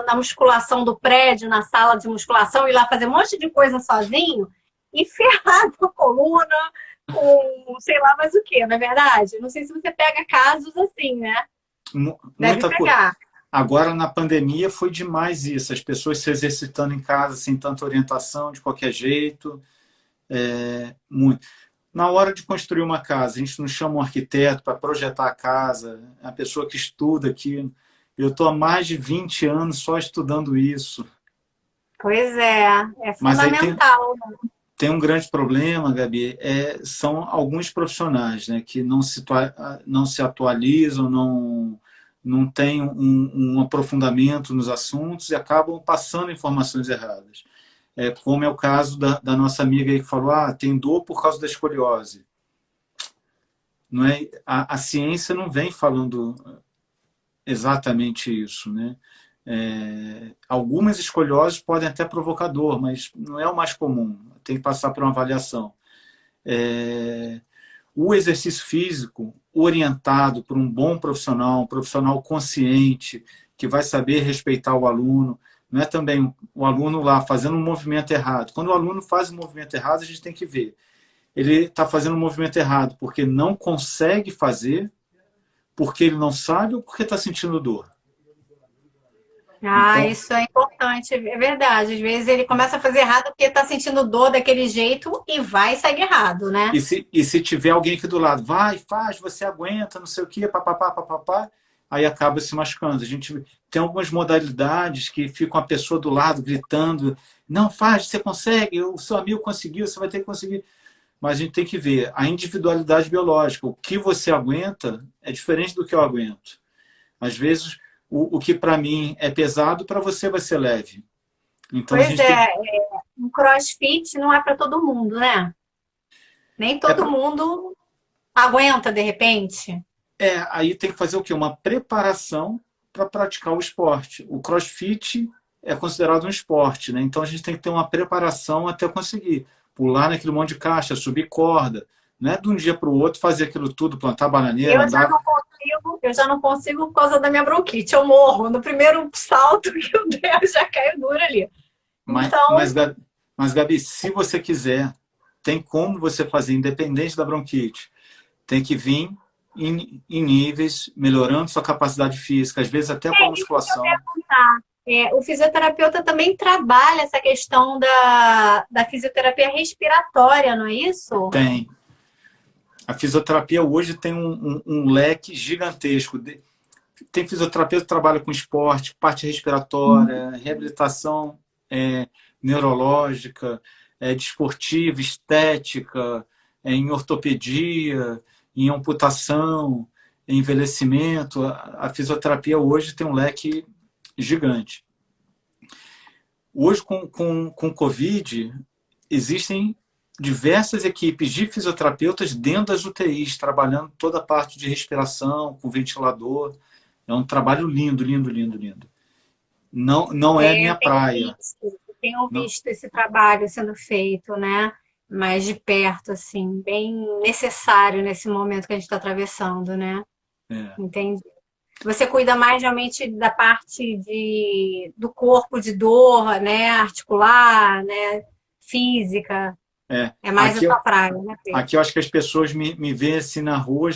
na musculação do prédio, na sala de musculação, ir lá fazer um monte de coisa sozinho e ferrar a coluna com sei lá mais o que, não é verdade? Não sei se você pega casos assim, né? Deve Muita coisa. pegar. Agora, na pandemia, foi demais isso. As pessoas se exercitando em casa, sem tanta orientação, de qualquer jeito. Muito. Na hora de construir uma casa, a gente não chama um arquiteto para projetar a casa, a pessoa que estuda aquilo. Eu estou há mais de 20 anos só estudando isso. Pois é Mas aí fundamental. tem um grande problema, Gabi, são alguns profissionais, né, que não se atualizam, não têm um aprofundamento nos assuntos e acabam passando informações erradas. Como é o caso da nossa amiga aí que falou, tem dor por causa da escoliose. Não é? A ciência não vem falando exatamente isso, né? Algumas escolioses podem até provocar dor, mas não é o mais comum. Tem que passar por uma avaliação. O exercício físico orientado por um bom profissional, um profissional consciente, que vai saber respeitar o aluno, não é também o aluno lá fazendo um movimento errado. Quando o aluno faz um movimento errado, a gente tem que ver. ele está fazendo um movimento errado, porque não consegue fazer, porque ele não sabe ou porque está sentindo dor. Ah, Então, isso é importante, é verdade. Às vezes ele começa a fazer errado porque está sentindo dor daquele jeito e vai e segue errado, né? e se tiver alguém aqui do lado, vai, faz, você aguenta, não sei o quê, papapá, papapá, aí acaba se machucando. A gente tem algumas modalidades que fica uma pessoa do lado gritando, não, faz, você consegue, o seu amigo conseguiu, você vai ter que conseguir. Mas a gente tem que ver a individualidade biológica. O que você aguenta é diferente do que eu aguento. Às vezes, o que para mim é pesado, para você vai ser leve. Então a Pois gente tem. é, um CrossFit não é para todo mundo, né? Nem É, todo mundo aguenta de repente. aí tem que fazer o quê? Uma preparação para praticar o esporte. O CrossFit é considerado um esporte, né? Então a gente tem que ter uma preparação até conseguir pular naquele monte de caixa, subir corda. Não é de um dia para o outro fazer aquilo tudo, plantar bananeira, andar. Eu já não consigo por causa da minha bronquite. Eu morro. No primeiro salto que eu der, eu já caio dura ali. Mas, Então, mas, mas, Gabi, se você quiser, tem como você fazer, independente da bronquite. Tem que vir em níveis, melhorando sua capacidade física, às vezes até com a isso que eu musculação. quero contar. O fisioterapeuta também trabalha essa questão da fisioterapia respiratória, não é isso? Tem. A fisioterapia hoje tem um leque gigantesco. Tem fisioterapeuta que trabalha com esporte, parte respiratória, reabilitação neurológica, desportiva, estética, em ortopedia, em amputação, em envelhecimento. A fisioterapia hoje tem um leque gigante. Hoje, com o Covid, existem diversas equipes de fisioterapeutas dentro das UTIs, trabalhando toda a parte de respiração, com ventilador. É um trabalho lindo, lindo, lindo, lindo. Não é a minha praia. Eu tenho Não, visto esse trabalho sendo feito, né? Mais de perto, assim, bem necessário nesse momento que a gente está atravessando, né? é, Entendi. Você cuida mais realmente da parte do corpo, de dor, né? Articular, né? Física. é. É mais a sua praia, né, Pedro? Aqui eu acho que as pessoas me veem assim na rua,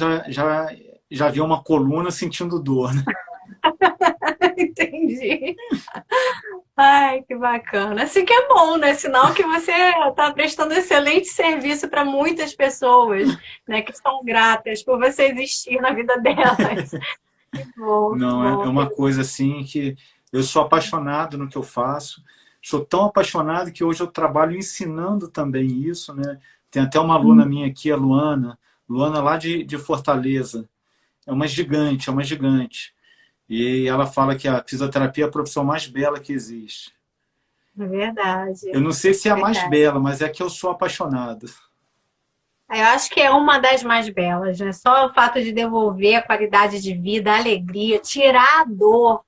já vê uma coluna sentindo dor, né? Entendi. Ai, que bacana. Assim que é bom, né? Sinal que você está prestando excelente serviço para muitas pessoas, né? Que são gratas por você existir na vida delas. Que bom, que Não, é bom. uma coisa assim que eu sou apaixonado no que eu faço. Sou tão apaixonado que hoje eu trabalho ensinando também isso, né? Tem até uma aluna minha aqui, a Luana. Luana lá de Fortaleza. É uma gigante, é uma gigante. E ela fala que a fisioterapia é a profissão mais bela que existe. É verdade, Eu não sei se é é a mais verdade. bela, mas é que eu sou apaixonado. Eu acho que é uma das mais belas, né? Só o fato de devolver a qualidade de vida, a alegria, tirar a dor,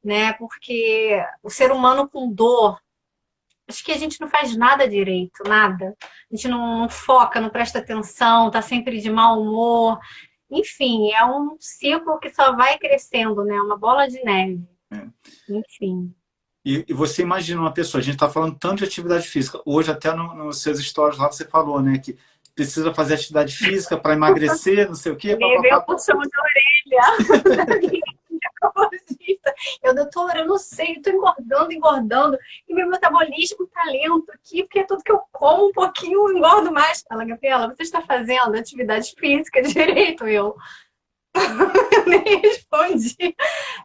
né? Porque o ser humano com dor, acho que a gente não faz nada direito, nada. A gente não foca, não presta atenção, tá sempre de mau humor. Enfim, é um ciclo que só vai crescendo, né? Uma bola de neve. Enfim. E você imagina uma pessoa, a gente está falando tanto de atividade física. Hoje, até nos seus stories lá, você falou, né, que precisa fazer atividade física para emagrecer, não sei o quê, Ele veio papapá. puxão de orelha da minha ginecologista. Doutora, eu não sei, eu tô engordando, engordando, e meu metabolismo tá lento aqui, porque é tudo que eu como um pouquinho, eu engordo mais. Fala, Gabriela, você está fazendo atividade física direito? Eu nem respondi.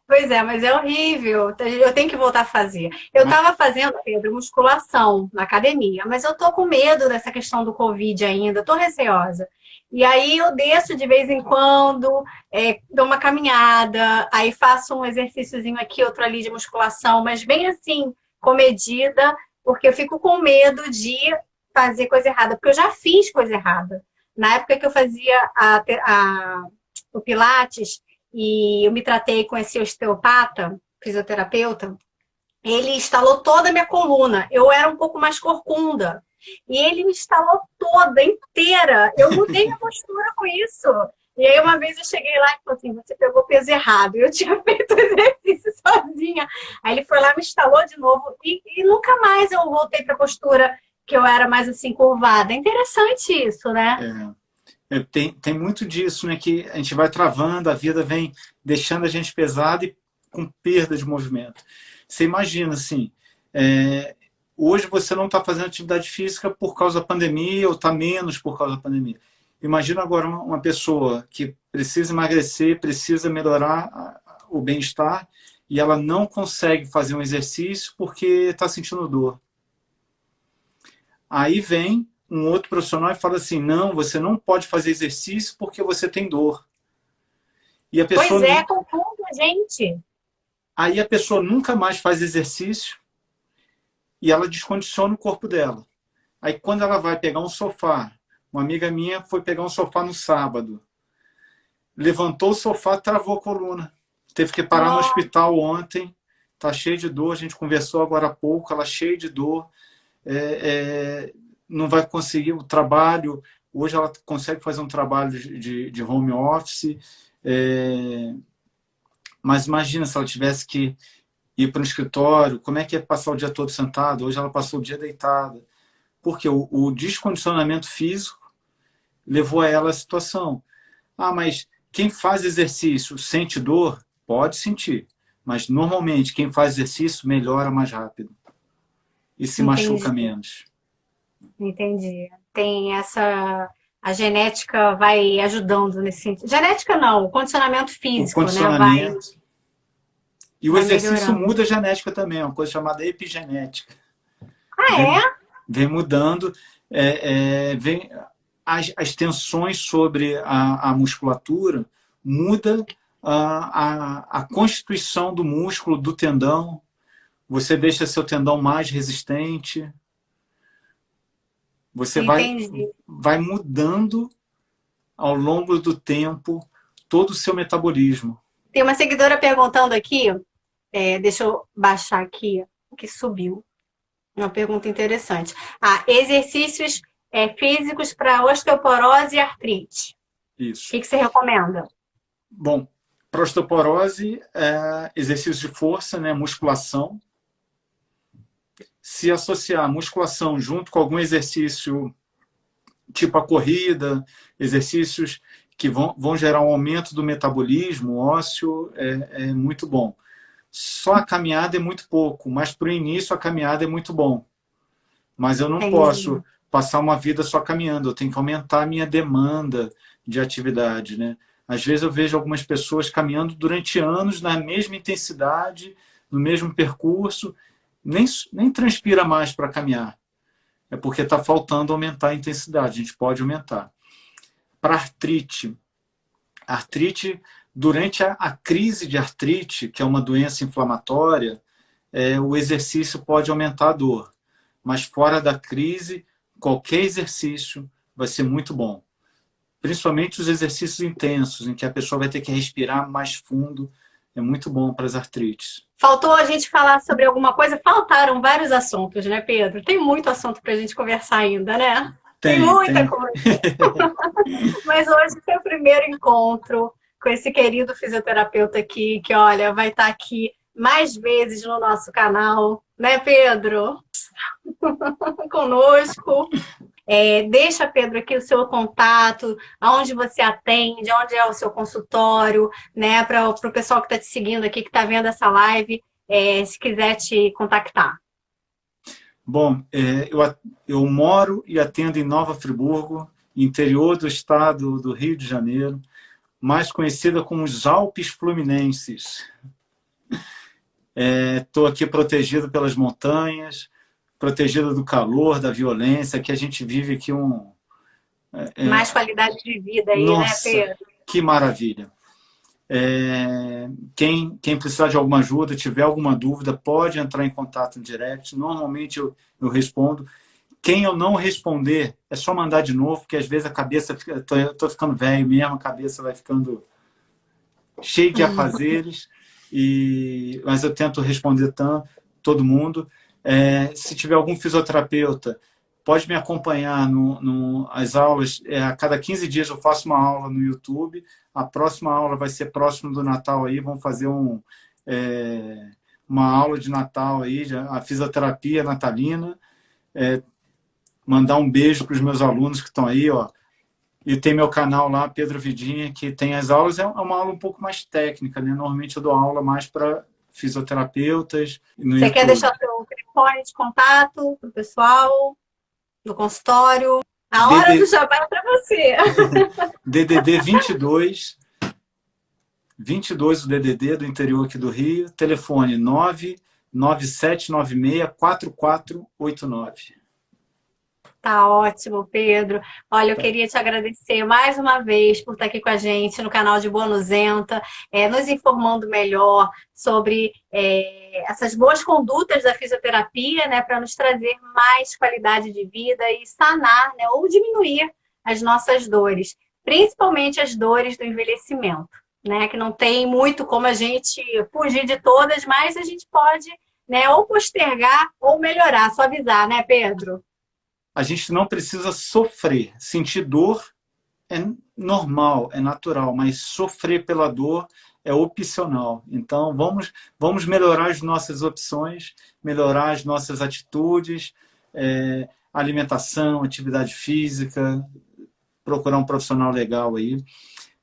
Pois é, mas é horrível. Eu tenho que voltar a fazer. Eu Mas, estava fazendo, Pedro, musculação na academia, mas eu tô com medo dessa questão do Covid ainda, tô receosa. E aí eu desço de vez em quando, dou uma caminhada, aí faço um exercíciozinho aqui, outro ali de musculação, mas bem assim, comedida, porque eu fico com medo de fazer coisa errada, porque eu já fiz coisa errada. Na época que eu fazia o Pilates, e eu me tratei com esse osteopata, fisioterapeuta, ele instalou toda a minha coluna. Eu era um pouco mais corcunda. E ele me instalou toda, inteira. Eu mudei minha postura com isso. E aí uma vez eu cheguei lá e falou assim, você pegou o peso errado. Eu tinha feito o exercício sozinha. Aí ele foi lá, me instalou de novo e nunca mais eu voltei para a postura que eu era mais assim curvada. É interessante isso, né? Tem muito disso, né? Que a gente vai travando, a vida vem deixando a gente pesada e com perda de movimento. Você imagina, assim, hoje você não está fazendo atividade física por causa da pandemia ou está menos por causa da pandemia. Imagina agora uma pessoa que precisa emagrecer, precisa melhorar o bem-estar e ela não consegue fazer um exercício porque está sentindo dor. Aí vem um outro profissional e fala assim, não, você não pode fazer exercício porque você tem dor. E a pessoa, Pois é, confundo, gente. aí a pessoa nunca mais faz exercício e ela descondiciona o corpo dela. Aí quando ela vai pegar um sofá, uma amiga minha foi pegar um sofá no sábado, levantou o sofá, travou a coluna. Teve que parar no hospital ontem, tá cheia de dor, a gente conversou agora há pouco, ela cheia de dor, não vai conseguir o trabalho. Hoje ela consegue fazer um trabalho de home office, mas imagina se ela tivesse que ir para o escritório, como é que é passar o dia todo sentado? Hoje ela passou o dia deitada. Porque o descondicionamento físico levou a ela a situação. Ah, mas quem faz exercício sente dor? Pode sentir. Mas normalmente quem faz exercício melhora mais rápido. E se machuca menos. Entendi. Tem essa... A genética vai ajudando nesse sentido. Genética não, o condicionamento O físico, né? condicionamento. E o Vai exercício melhorando. muda a genética também, é uma coisa chamada epigenética. Ah, Vem, é? vem mudando, vem as tensões sobre a musculatura, muda a constituição do músculo, do tendão. Você deixa seu tendão mais resistente. Você Entendi. vai mudando ao longo do tempo todo o seu metabolismo. Tem uma seguidora perguntando aqui, deixa eu baixar aqui, que subiu. Uma pergunta interessante. Exercícios físicos para osteoporose e artrite. O Isso. que você recomenda? Bom, para osteoporose, exercício de força, né, musculação. Se associar a musculação junto com algum exercício, tipo a corrida, exercícios que vão gerar um aumento do metabolismo ósseo, é muito bom. Só a caminhada é muito pouco, mas para o início a caminhada é muito bom. Mas eu não Entendi. posso passar uma vida só caminhando, eu tenho que aumentar a minha demanda de atividade, né? Às vezes eu vejo algumas pessoas caminhando durante anos na mesma intensidade, no mesmo percurso, nem transpira mais para caminhar. É porque está faltando aumentar a intensidade, a gente pode aumentar. Para artrite, durante a crise de artrite, que é uma doença inflamatória, o exercício pode aumentar a dor. Mas fora da crise, qualquer exercício vai ser muito bom. Principalmente os exercícios intensos, em que a pessoa vai ter que respirar mais fundo, é muito bom para as artrites. Faltou a gente falar sobre alguma coisa? Faltaram vários assuntos, né, Pedro? Tem muito assunto para a gente conversar ainda, né? Tem muita Tem. coisa. Mas hoje foi o primeiro encontro com esse querido fisioterapeuta aqui, que, olha, vai estar aqui mais vezes no nosso canal, né, Pedro? Conosco. Deixa, Pedro, aqui o seu contato, aonde você atende, onde é o seu consultório, né, para o pessoal que está te seguindo aqui, que está vendo essa live, se quiser te contactar. Bom, eu moro e atendo em Nova Friburgo, interior do estado do Rio de Janeiro, mais conhecida como os Alpes Fluminenses. Estou aqui protegido pelas montanhas, protegido do calor, da violência, que a gente vive aqui Mais qualidade de vida aí, né, Nossa, Pedro? que maravilha. Quem precisar de alguma ajuda, tiver alguma dúvida, pode entrar em contato no direct. Normalmente eu respondo. Quem eu não responder, é só mandar de novo, porque às vezes a cabeça fica... Eu tô ficando velho mesmo, a cabeça vai ficando cheia de afazeres, mas eu tento responder todo mundo. Se tiver algum fisioterapeuta, pode me acompanhar as aulas. A cada 15 dias eu faço uma aula no YouTube. A próxima aula vai ser próximo do Natal aí. Vamos fazer uma aula de Natal aí, a fisioterapia natalina. mandar um beijo para os meus alunos que estão aí, ó. E tem meu canal lá, Pedro Vidinha, que tem as aulas, é uma aula um pouco mais técnica, né? Normalmente eu dou aula mais para fisioterapeutas no Você quer YouTube. deixar o seu telefone de contato para o pessoal do consultório? A hora do jabá é para você. DDD 22 o DDD do interior aqui do Rio, telefone 997964489. Tá ótimo, Pedro. Olha, eu queria te agradecer mais uma vez por estar aqui com a gente no canal de Boa Nuzenta, nos informando melhor sobre essas boas condutas da fisioterapia, né, para nos trazer mais qualidade de vida e sanar, né, ou diminuir as nossas dores, principalmente as dores do envelhecimento, né, que não tem muito como a gente fugir de todas, mas a gente pode, né, ou postergar ou melhorar, suavizar, né, Pedro? A gente não precisa sofrer. Sentir dor é normal, é natural, mas sofrer pela dor é opcional. Então, vamos melhorar as nossas opções, melhorar as nossas atitudes, alimentação, atividade física, procurar um profissional legal aí.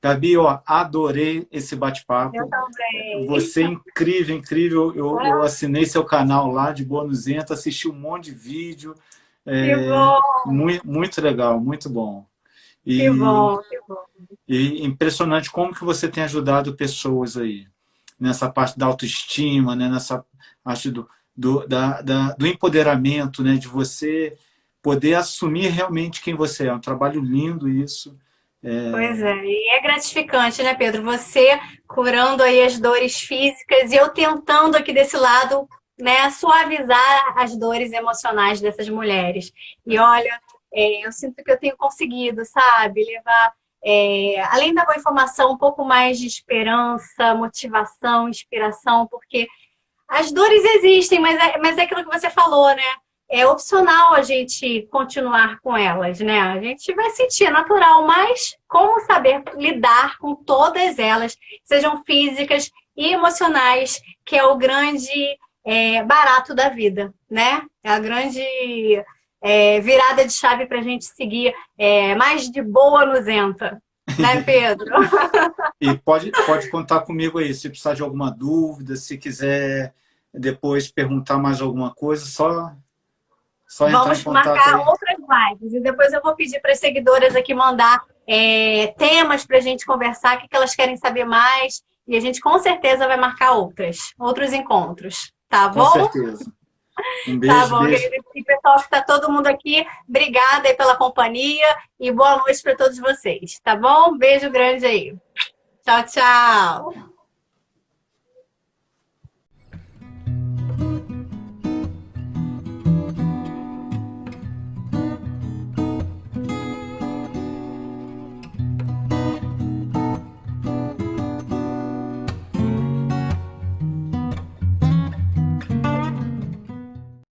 Gabi, ó, adorei esse bate-papo. Eu também. Você é incrível, incrível. Eu assinei seu canal lá de Boa Nuzenta, assisti um monte de vídeo. Que bom! Muito legal, muito bom. Que bom, que bom. E impressionante como que você tem ajudado pessoas aí, nessa parte da autoestima, né? Nessa parte do empoderamento, né? De você poder assumir realmente quem você é. É um trabalho lindo isso. Pois é, e é gratificante, né, Pedro? Você curando aí as dores físicas e eu tentando aqui desse lado, né, suavizar as dores emocionais dessas mulheres. E olha, eu sinto que eu tenho conseguido, sabe, levar, além da boa informação, um pouco mais de esperança, motivação, inspiração, porque as dores existem, mas é aquilo que você falou, né? É opcional a gente continuar com elas, né? A gente vai sentir, é natural, mas como saber lidar com todas elas, sejam físicas e emocionais, que é o grande barato da vida, né? É a grande virada de chave para a gente seguir mais de boa nuzenta, né, Pedro? E pode contar comigo aí, se precisar de alguma dúvida, se quiser depois perguntar mais alguma coisa, só entrar Vamos em contato marcar aí. outras lives. E depois eu vou pedir para as seguidoras aqui mandar temas para a gente conversar, o que elas querem saber mais. E a gente com certeza vai marcar outros encontros. Tá Com bom? certeza. Um beijo, Tá bom, beijo. querido. E pessoal que está todo mundo aqui, obrigada aí pela companhia e boa noite para todos vocês. Tá bom? Beijo grande aí. Tchau, tchau.